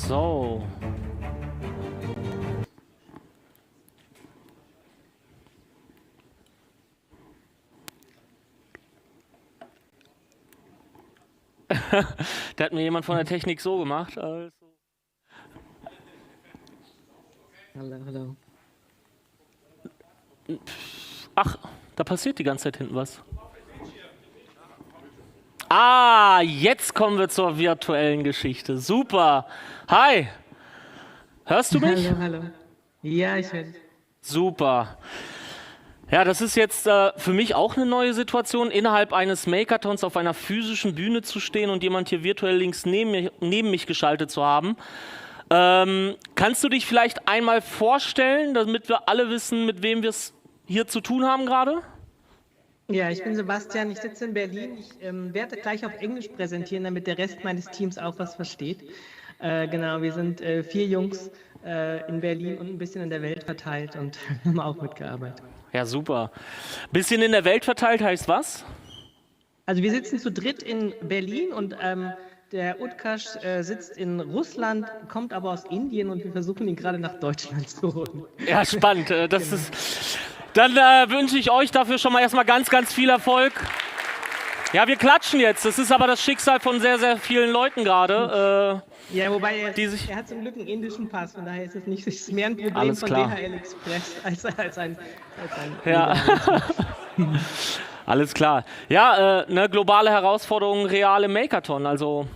So. Da hat mir jemand von der Technik so gemacht. Also. Hallo, hallo. Ach, da passiert die ganze Zeit hinten was. Ah, jetzt kommen wir zur virtuellen Geschichte. Super. Hi. Hörst du mich? Hallo, hallo. Ja, ich höre dich. Super. Ja, das ist jetzt für mich auch eine neue Situation, innerhalb eines Makeathons auf einer physischen Bühne zu stehen und jemand hier virtuell links neben mich geschaltet zu haben. Kannst du dich vielleicht einmal vorstellen, damit wir alle wissen, mit wem wir es hier zu tun haben gerade? Ja, ich bin Sebastian, ich sitze in Berlin. Ich werde gleich auf Englisch präsentieren, damit der Rest meines Teams auch was versteht. Genau, wir sind 4 Jungs in Berlin und ein bisschen in der Welt verteilt und haben auch mitgearbeitet. Ja, super. Bisschen in der Welt verteilt heißt was? Also wir sitzen zu dritt in Berlin und der Utkarsh sitzt in Russland, kommt aber aus Indien und wir versuchen ihn gerade nach Deutschland zu holen. Ja, spannend. Das Genau. ist. Dann wünsche ich euch dafür schon mal erstmal ganz, ganz viel Erfolg. Ja, wir klatschen jetzt. Das ist aber das Schicksal von sehr, sehr vielen Leuten gerade. Ja, wobei er hat zum Glück einen indischen Pass, von daher ist es nicht ist mehr ein Problem Alles von klar. DHL Express als ein Ja. Alles klar. Ja, eine globale Herausforderung, reale Makeathon. Also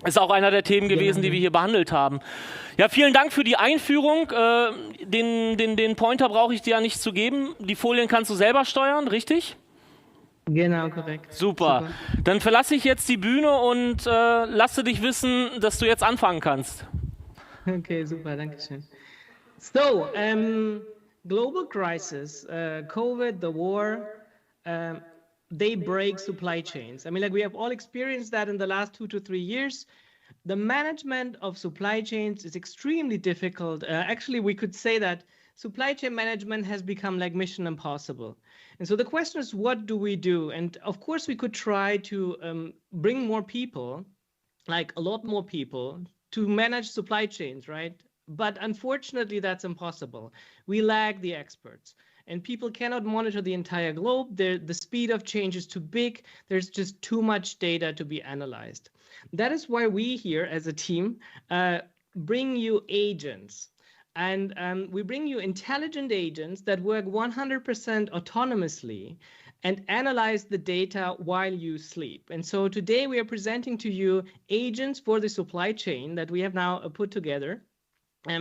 ist auch einer der Themen gewesen, die wir hier behandelt haben. Ja, vielen Dank für die Einführung. Den Pointer brauche ich dir ja nicht zu geben. Die Folien kannst du selber steuern, richtig? Genau, korrekt. Super. Dann verlasse ich jetzt die Bühne und lasse dich wissen, dass du jetzt anfangen kannst. Okay, super, danke schön. So, global crisis, COVID, the war, they break supply chains. I mean, like we have all experienced that in the last 2 to 3 years. The management of supply chains is extremely difficult. Actually, we could say that supply chain management has become like mission impossible. And so the question is, what do we do? And of course, we could try to bring more people, like a lot more people, to manage supply chains, right? But unfortunately, that's impossible. We lack the experts. And people cannot monitor the entire globe. The speed of change is too big. There's just too much data to be analyzed. That is why we here as a team bring you agents. And we bring you intelligent agents that work 100% autonomously and analyze the data while you sleep. And so today we are presenting to you agents for the supply chain that we have now put together.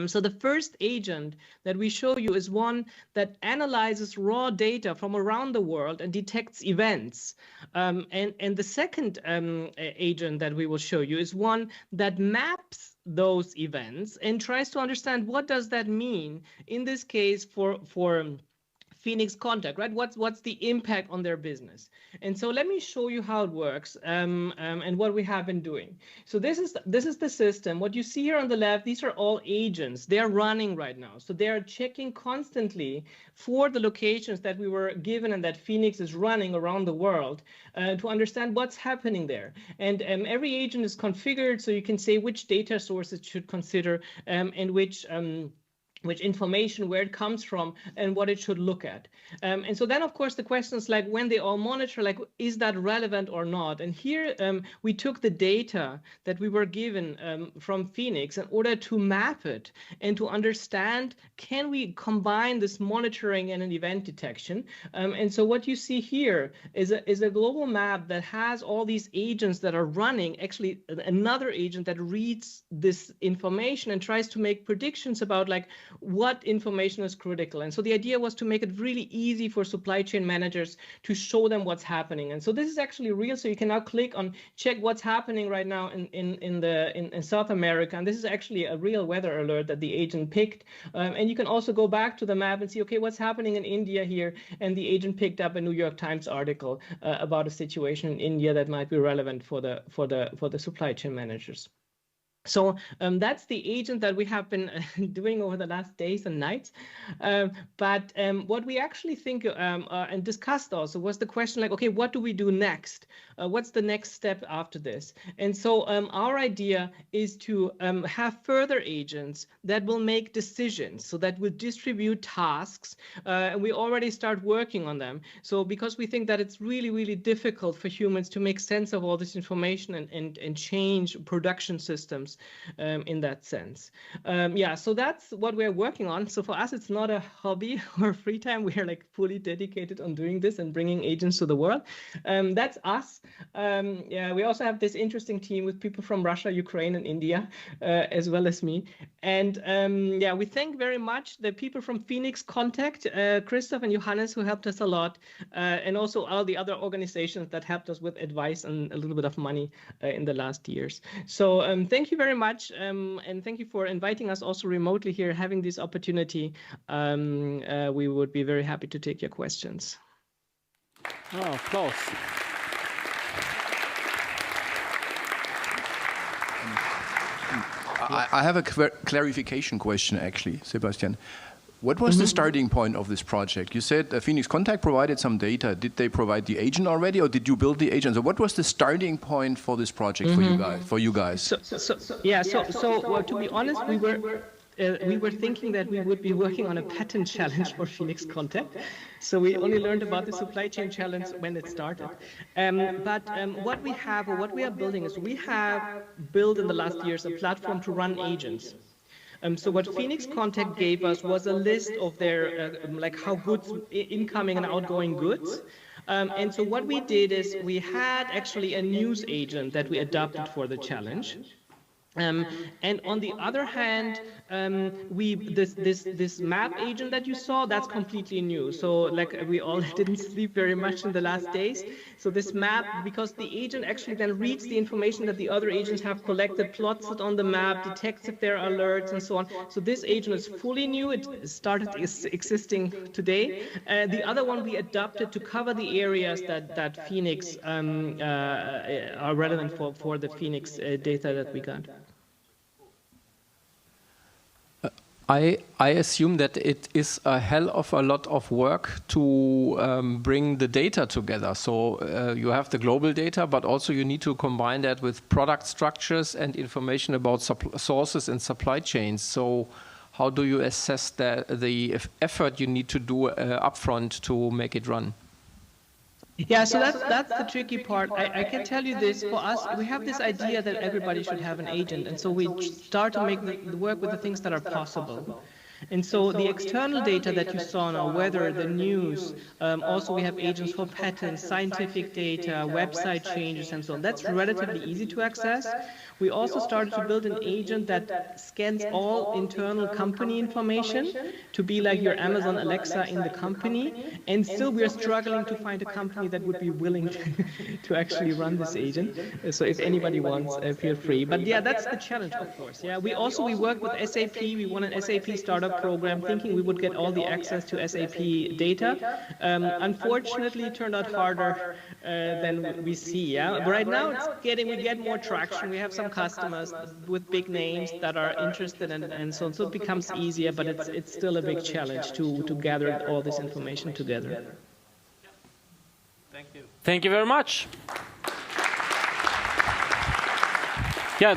So the first agent that we show you is one that analyzes raw data from around the world and detects events. And the second agent that we will show you is one that maps those events and tries to understand what does that mean, in this case for Phoenix Contact, right? What's the impact on their business? And so let me show you how it works and what we have been doing. So this is the system. What you see here on the left, these are all agents. They are running right now. So they are checking constantly for the locations that we were given and that Phoenix is running around the world to understand what's happening there. And every agent is configured so you can say which data sources should consider and which information, where it comes from, and what it should look at. And so then, of course, the question is like, when they all monitor, like, is that relevant or not? And here we took the data that we were given from Phoenix in order to map it and to understand, can we combine this monitoring and an event detection? And so what you see here is a global map that has all these agents that are running, actually another agent that reads this information and tries to make predictions about like what information is critical. And so the idea was to make it really easy for supply chain managers to show them what's happening. And so this is actually real. So you can now click on check what's happening right now in South America. And this is actually a real weather alert that the agent picked. And you can also go back to the map and see, okay, what's happening in India here? And the agent picked up a New York Times article about a situation in India that might be relevant for the supply chain managers. So that's the agent that we have been doing over the last days and nights. But what we actually think and discussed also was the question like, okay, what do we do next? What's the next step after this? And so our idea is to have further agents that will make decisions, so that will distribute tasks. And we already start working on them. So because we think that it's really, really difficult for humans to make sense of all this information and change production systems in that sense. Yeah, so that's what we're working on. So for us, it's not a hobby or free time. We are like fully dedicated on doing this and bringing agents to the world. That's us. Yeah, we also have this interesting team with people from Russia, Ukraine, and India, as well as me. And yeah, we thank very much the people from Phoenix Contact, Christoph and Johannes, who helped us a lot, and also all the other organizations that helped us with advice and a little bit of money in the last years. So thank you very much, and thank you for inviting us also remotely here, having this opportunity. We would be very happy to take your questions. Oh, applause. I have a clarification question, actually, Sebastian. What was the starting point of this project? You said Phoenix Contact provided some data. Did they provide the agent already, or did you build the agent? So what was the starting point for this project for you guys? Well, to be honest, we were thinking that we would be working on a patent challenge for Phoenix Contact. So we only learned about the supply chain challenge when it started. But what we have, or what we are building, is we have built in the last years a platform to run agents. So what Phoenix Contact gave us was a list of their, like how goods, incoming and outgoing goods. And so what we did is we had actually a news agent that we adopted for the challenge. And on the other hand, this map agent that you saw, that's completely new. So like we all didn't sleep very much in the last days. So this map, because the agent actually then reads the information that the other agents have collected, plots it on the map, detects if there are alerts and so on. So this agent is fully new. It started existing today. The other one we adopted to cover the areas that Phoenix are relevant for the Phoenix data that we got. I assume that it is a hell of a lot of work to bring the data together. So you have the global data, but also you need to combine that with product structures and information about sources and supply chains. So how do you assess the effort you need to do upfront to make it run? Yeah, so that's the tricky part. I can tell you this, for us, we have this idea that everybody should have an agent, and so we start to make the work with the things that are possible. And so the external data that you saw now, weather, the news, also we have agents for patents, scientific data, website changes, and so on. That's relatively easy to access. We also started to build an agent that scans all internal company information to be like your Amazon Alexa in the company. And still we are struggling to find a company that would be willing to actually run this agent. So if anybody wants, feel free. But yeah, that's the challenge, of course. Yeah, we worked with SAP. We won an SAP startup program thinking we would get all the access to SAP data. Unfortunately, it turned out harder than we see. Yeah, but right now we get more traction. We have some customers with big names that are interested, and so it becomes easier, but it's still a big challenge to gather all this information together. Thank you. Thank you very much. Yeah.